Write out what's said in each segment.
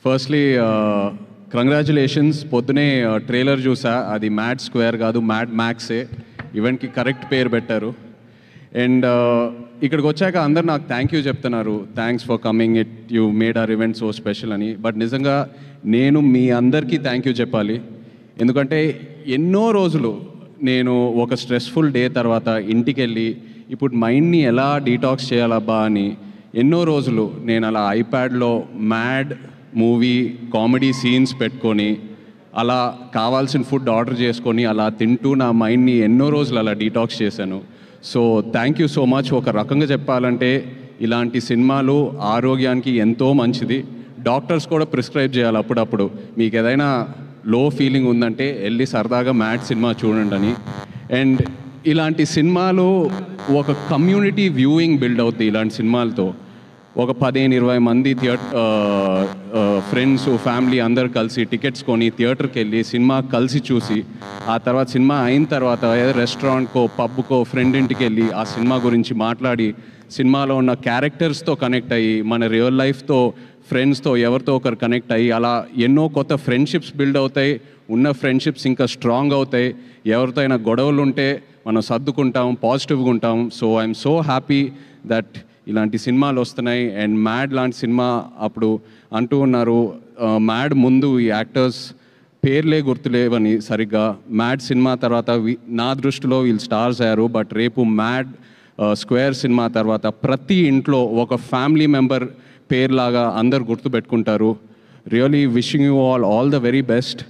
Firstly congratulations. పొద్దునే trailer చూసా, అది మ్యాడ్ స్క్వేర్ కాదు, మ్యాడ్ మ్యాక్సే. ఈవెంట్కి కరెక్ట్ పేరు పెట్టారు. అండ్ ఇక్కడికి వచ్చాక అందరు నాకు థ్యాంక్ యూ చెప్తున్నారు, thanks for coming, you made our event so special అని. బట్ నిజంగా నేను మీ అందరికీ థ్యాంక్ యూ చెప్పాలి. ఎందుకంటే ఎన్నో రోజులు నేను ఒక స్ట్రెస్ఫుల్ డే తర్వాత ఇంటికి వెళ్ళి ఇప్పుడు మైండ్ని ఎలా డీటాక్స్ చేయాలబ్బా అని ఎన్నో రోజులు నేను అలా ఐప్యాడ్లో మ్యాడ్ మూవీ కామెడీ సీన్స్ పెట్టుకొని అలా కావాల్సిన ఫుడ్ ఆర్డర్ చేసుకొని అలా తింటూ నా మైండ్ని ఎన్నో రోజులు అలా డీటాక్స్ చేశాను. So thank you so much. ఒక రకంగా చెప్పాలంటే ఇలాంటి సినిమాలు ఆరోగ్యానికి ఎంతో మంచిది. డాక్టర్స్ కూడా ప్రిస్క్రైబ్ చేయాలి అప్పుడప్పుడు, మీకు ఏదైనా లో ఫీలింగ్ ఉందంటే వెళ్ళి సరదాగా మ్యాడ్ సినిమా చూడండి అని. అండ్ ఇలాంటి సినిమాలు ఒక కమ్యూనిటీ వ్యూయింగ్ బిల్డ్ అవుతుంది. ఇలాంటి సినిమాలతో ఒక 15-20 మంది ఫ్రెండ్స్ ఫ్యామిలీ అందరు కలిసి టికెట్స్ కొని థియేటర్కి వెళ్ళి సినిమా కలిసి చూసి ఆ తర్వాత సినిమా అయిన తర్వాత ఏదో రెస్టారెంట్కో పబ్కో ఫ్రెండ్ ఇంటికి వెళ్ళి ఆ సినిమా గురించి మాట్లాడి సినిమాలో ఉన్న క్యారెక్టర్స్తో కనెక్ట్ అయ్యి మన రియల్ లైఫ్తో ఫ్రెండ్స్తో ఎవరితో ఒకరు కనెక్ట్ అయ్యి అలా ఎన్నో కొత్త ఫ్రెండ్షిప్స్ బిల్డ్ అవుతాయి. ఉన్న ఫ్రెండ్షిప్స్ ఇంకా స్ట్రాంగ్ అవుతాయి. ఎవరితో అయినా గొడవలు ఉంటే మనం సర్దుకుంటాం, పాజిటివ్గా ఉంటాం. So I'm so happy that ఇలాంటి సినిమాలు వస్తున్నాయి. అండ్ మ్యాడ్ లాంటి సినిమా అప్పుడు అంటూ ఉన్నారు, మ్యాడ్ ముందు ఈ యాక్టర్స్ పేర్లే గుర్తులేవని సరిగ్గా. మ్యాడ్ సినిమా తర్వాత నా దృష్టిలో వీళ్ళు స్టార్స్ అయ్యారు. బట్ రేపు మ్యాడ్ స్క్వేర్ సినిమా తర్వాత ప్రతి ఇంట్లో ఒక ఫ్యామిలీ మెంబర్ పేర్లాగా అందరు గుర్తుపెట్టుకుంటారు. Really wishing you all the very best.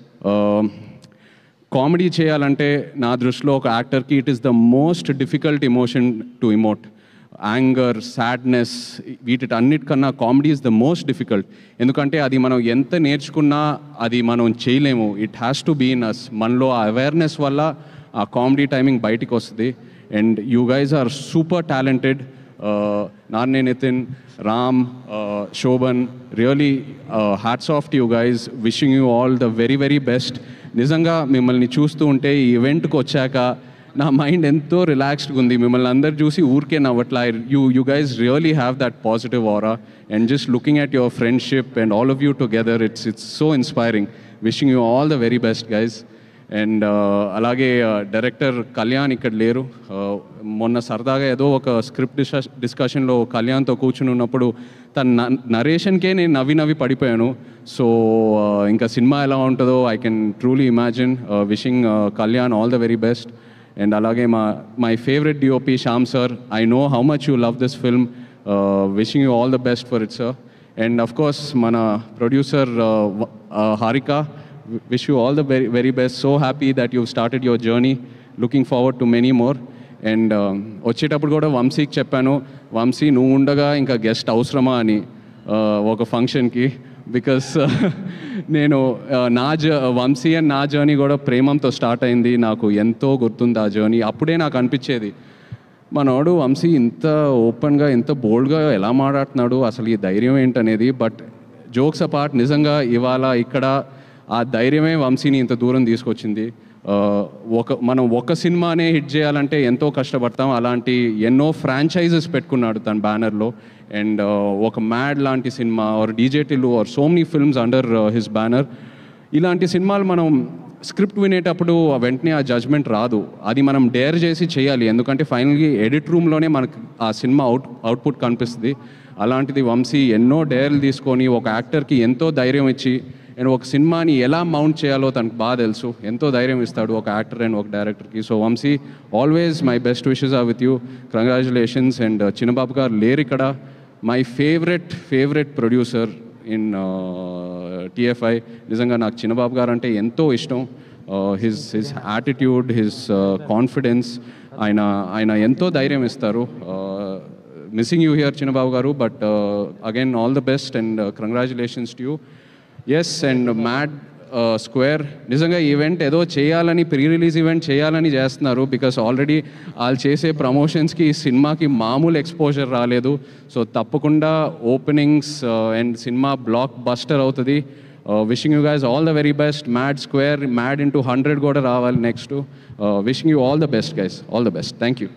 Comedy చేయాలంటే నా దృష్టిలో ఒక యాక్టర్కి it is the most difficult emotion to emote. Anger, sadness, వీటికన్నా comedy is the most difficult. ఎందుకంటే అది మనం ఎంత నేర్చుకున్నా అది మనం చేయలేము. It has to be in us. మనలో ఆ అవేర్నెస్ వల్ల ఆ కామెడీ టైమింగ్ బయటికి వస్తుంది. And you guys are super talented. నాన్నే Nitin, Ram, Shobhan, really hats off to you guys. Wishing you all the very very best. నిజంగా మిమ్మల్ని చూస్తూ ఉంటే ఈ ఈవెంట్కి వచ్చాక నా మైండ్ ఎంతో రిలాక్స్డ్గా ఉంది. మిమ్మల్ని అందరు చూసి ఊరికే నవ్వట్లా. You guys really have that positive aura. And just looking at your friendship and all of you together, it's so inspiring. Wishing you all the very best guys. And అలాగే డైరెక్టర్ కళ్యాణ్ ఇక్కడ లేరు. మొన్న సరదాగా ఏదో ఒక స్క్రిప్ట్ డిస్కషన్లో కళ్యాణ్తో కూర్చుని ఉన్నప్పుడు తన నరేషన్కే నేను నవ్వి పడిపోయాను. సో ఇంకా సినిమా ఎలా ఉంటుందో I can truly imagine. Wishing Kalyan all the very best. And అలాగే my favourite DOP Shyam sir, I know how much you love this film. Wishing you all the best for it sir. And of course మన producer Harika, wish you all the very very best. So happy that you've started your journey. Looking forward to many more. And వచ్చేటప్పుడు కూడా వంశీకి చెప్పాను, వంశీ నువ్వు ఉండగా ఇంకా guest అవసరమా అని ఒక ఫంక్షన్కి. బికాస్ నేను వంశీ అండ్ నా జర్నీ కూడా ప్రేమంతో స్టార్ట్ అయింది. నాకు ఎంతో గుర్తుంది ఆ జర్నీ. అప్పుడే నాకు అనిపించేది, మనోడు వంశీ ఇంత ఓపెన్గా ఇంత బోల్డ్గా ఎలా మాట్లాడుతున్నాడు, అసలు ఈ ధైర్యం ఏంటనేది. బట్ జోక్స్ అపార్ట్, నిజంగా ఇవాళ ఇక్కడ ఆ ధైర్యమే వంశీని ఇంత దూరం తీసుకొచ్చింది. మనం ఒక సినిమానే హిట్ చేయాలంటే ఎంతో కష్టపడతాం. అలాంటి ఎన్నో ఫ్రాంచైజెస్ పెట్టుకున్నాడు తన బ్యానర్లో. అండ్ ఒక మ్యాడ్ లాంటి సినిమా or DJ Tillu or so many films under his banner. ఇలాంటి సినిమాలు మనం స్క్రిప్ట్ వినేటప్పుడు వెంటనే ఆ జడ్జ్మెంట్ రాదు. అది మనం డేర్ చేసి చేయాలి. ఎందుకంటే ఫైనల్గా ఎడిట్ రూమ్లోనే మనకు ఆ సినిమా అవుట్పుట్ కనిపిస్తుంది. అలాంటిది వంశీ ఎన్నో డేర్లు తీసుకొని ఒక యాక్టర్కి ఎంతో ధైర్యం ఇచ్చి అండ్ ఒక సినిమాని ఎలా మౌంట్ చేయాలో తనకు బాగా తెలుసు. ఎంతో ధైర్యం ఇస్తాడు ఒక యాక్టర్ అండ్ ఒక డైరెక్టర్కి. So Vamshi, always my best wishes are with you. Congratulations. And Chinnababu గారు లేరు ఇక్కడ. My favourite producer in TFI. నిజంగా నాకు చిన్నబాబు గారు అంటే ఎంతో ఇష్టం. హిజ్ యాటిట్యూడ్, హిజ్ కాన్ఫిడెన్స్, ఆయన ఎంతో ధైర్యం ఇస్తారు. Missing you here Chinnababu garu. But again all the best and congratulations to you. Yes. And Mad Square నిజంగా ఈవెంట్ ఏదో చేయాలని, ప్రీ రిలీజ్ ఈవెంట్ చేయాలని చేస్తున్నారు. బికాస్ ఆల్రెడీ వాళ్ళు చేసే ప్రమోషన్స్కి ఈ సినిమాకి మామూలు ఎక్స్పోజర్ రాలేదు. సో తప్పకుండా openings and cinema blockbuster అవుతుంది. Wishing you guys all the very best. Mad Square, Mad into 100 కూడా రావాలి next. Wishing you all the best guys. All the best. Thank you.